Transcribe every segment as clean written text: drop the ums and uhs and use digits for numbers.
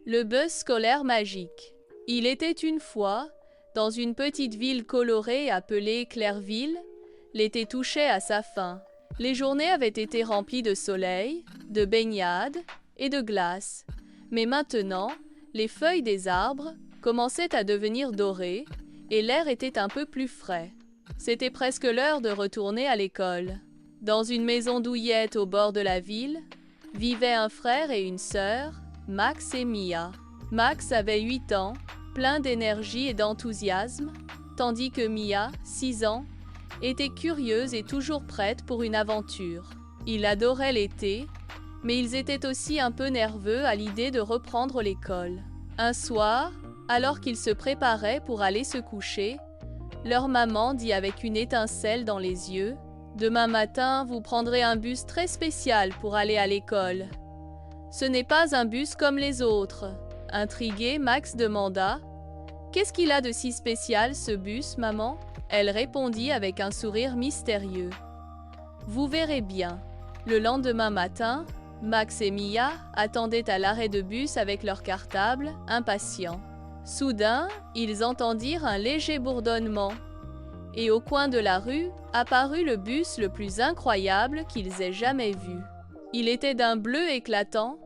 Le bus scolaire magique. Il était une fois, dans une petite ville colorée appelée Clairville, l'été touchait à sa fin. Les journées avaient été remplies de soleil, de baignades et de glace. Mais maintenant, les feuilles des arbres commençaient à devenir dorées et l'air était un peu plus frais. C'était presque l'heure de retourner à l'école. Dans une maison douillette au bord de la ville, vivaient un frère et une sœur, Max et Mia. Max avait 8 ans, plein d'énergie et d'enthousiasme, tandis que Mia, 6 ans, était curieuse et toujours prête pour une aventure. Il adorait l'été, mais ils étaient aussi un peu nerveux à l'idée de reprendre l'école. Un soir, alors qu'ils se préparaient pour aller se coucher, leur maman dit avec une étincelle dans les yeux « Demain matin, vous prendrez un bus très spécial pour aller à l'école. » Ce n'est pas un bus comme les autres. Intrigué, Max demanda « Qu'est-ce qu'il a de si spécial, ce bus, maman ?» Elle répondit avec un sourire mystérieux. « Vous verrez bien. » Le lendemain matin, Max et Mia attendaient à l'arrêt de bus avec leur cartable, impatients. Soudain, ils entendirent un léger bourdonnement. Et au coin de la rue apparut le bus le plus incroyable qu'ils aient jamais vu. Il était d'un bleu éclatant,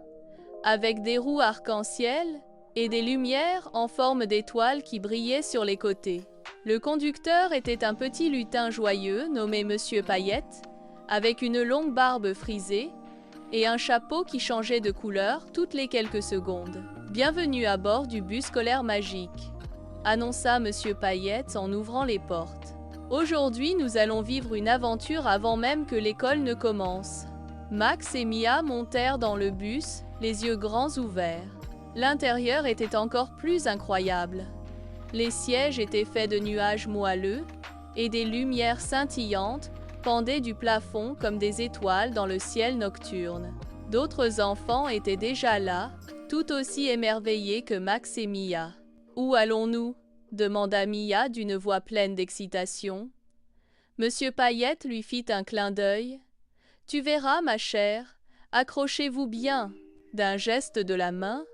avec des roues arc-en-ciel et des lumières en forme d'étoiles qui brillaient sur les côtés. Le conducteur était un petit lutin joyeux nommé Monsieur Paillette, avec une longue barbe frisée et un chapeau qui changeait de couleur toutes les quelques secondes. « Bienvenue à bord du bus scolaire magique », annonça Monsieur Paillette en ouvrant les portes. « Aujourd'hui, nous allons vivre une aventure avant même que l'école ne commence. » Max et Mia montèrent dans le bus, les yeux grands ouverts. L'intérieur était encore plus incroyable. Les sièges étaient faits de nuages moelleux et des lumières scintillantes pendaient du plafond comme des étoiles dans le ciel nocturne. D'autres enfants étaient déjà là, tout aussi émerveillés que Max et Mia. « Où allons-nous » demanda Mia d'une voix pleine d'excitation. Monsieur Paillette lui fit un clin d'œil. « Tu verras, ma chère, accrochez-vous bien. » D'un geste de la main,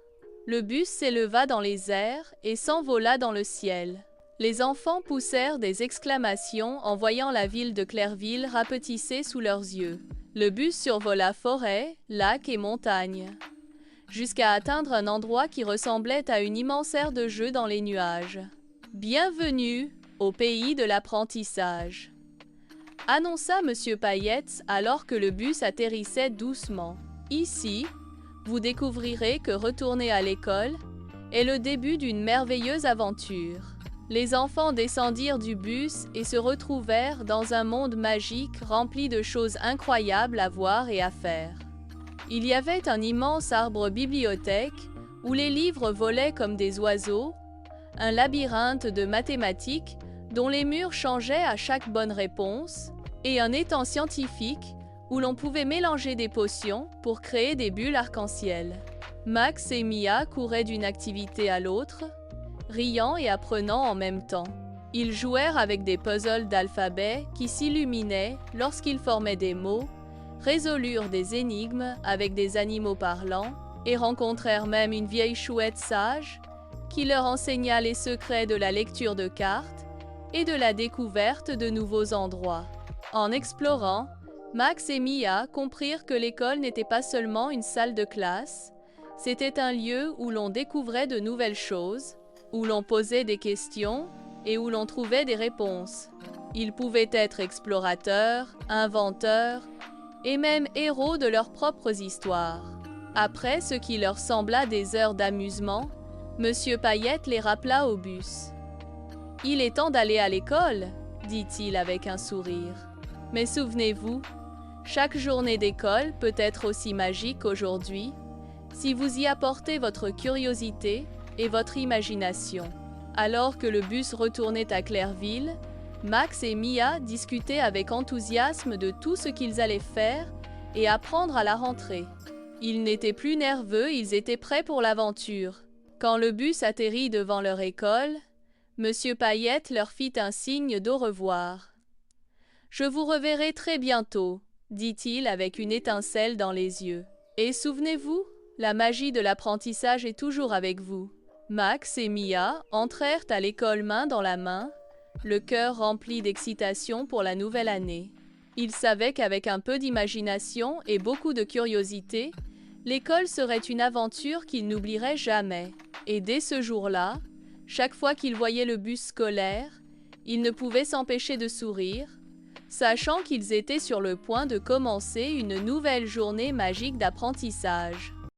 le bus s'éleva dans les airs et s'envola dans le ciel. Les enfants poussèrent des exclamations en voyant la ville de Clairville rapetisser sous leurs yeux. Le bus survola forêts, lacs et montagnes, jusqu'à atteindre un endroit qui ressemblait à une immense aire de jeu dans les nuages. « Bienvenue au pays de l'apprentissage », annonça Monsieur Paillette alors que le bus atterrissait doucement. « Ici, vous découvrirez que retourner à l'école est le début d'une merveilleuse aventure. » Les enfants descendirent du bus et se retrouvèrent dans un monde magique rempli de choses incroyables à voir et à faire. Il y avait un immense arbre-bibliothèque où les livres volaient comme des oiseaux, un labyrinthe de mathématiques dont les murs changeaient à chaque bonne réponse, et un étang scientifique où l'on pouvait mélanger des potions pour créer des bulles arc-en-ciel. Max et Mia couraient d'une activité à l'autre, riant et apprenant en même temps. Ils jouèrent avec des puzzles d'alphabet qui s'illuminaient lorsqu'ils formaient des mots, résolurent des énigmes avec des animaux parlants et rencontrèrent même une vieille chouette sage qui leur enseigna les secrets de la lecture de cartes et de la découverte de nouveaux endroits. En explorant, Max et Mia comprirent que l'école n'était pas seulement une salle de classe, c'était un lieu où l'on découvrait de nouvelles choses, où l'on posait des questions et où l'on trouvait des réponses. Ils pouvaient être explorateurs, inventeurs et même héros de leurs propres histoires. Après ce qui leur sembla des heures d'amusement, Monsieur Paillette les rappela au bus. « Il est temps d'aller à l'école, » dit-il avec un sourire. « Mais souvenez-vous, chaque journée d'école peut être aussi magique qu'aujourd'hui si vous y apportez votre curiosité et votre imagination. » Alors que le bus retournait à Clairville, Max et Mia discutaient avec enthousiasme de tout ce qu'ils allaient faire et apprendre à la rentrée. Ils n'étaient plus nerveux, ils étaient prêts pour l'aventure. Quand le bus atterrit devant leur école, Monsieur Paillette leur fit un signe d'au revoir. « Je vous reverrai très bientôt, » dit-il avec une étincelle dans les yeux. « Et souvenez-vous, La magie de l'apprentissage est toujours avec vous. Max et Mia entrèrent à l'école main dans la main, le cœur rempli d'excitation pour la nouvelle année. Ils savaient qu'avec un peu d'imagination et beaucoup de curiosité, l'école serait une aventure qu'ils n'oublieraient jamais. Et dès ce jour-là, chaque fois qu'ils voyaient le bus scolaire, ils ne pouvaient s'empêcher de sourire, sachant qu'ils étaient sur le point de commencer une nouvelle journée magique d'apprentissage.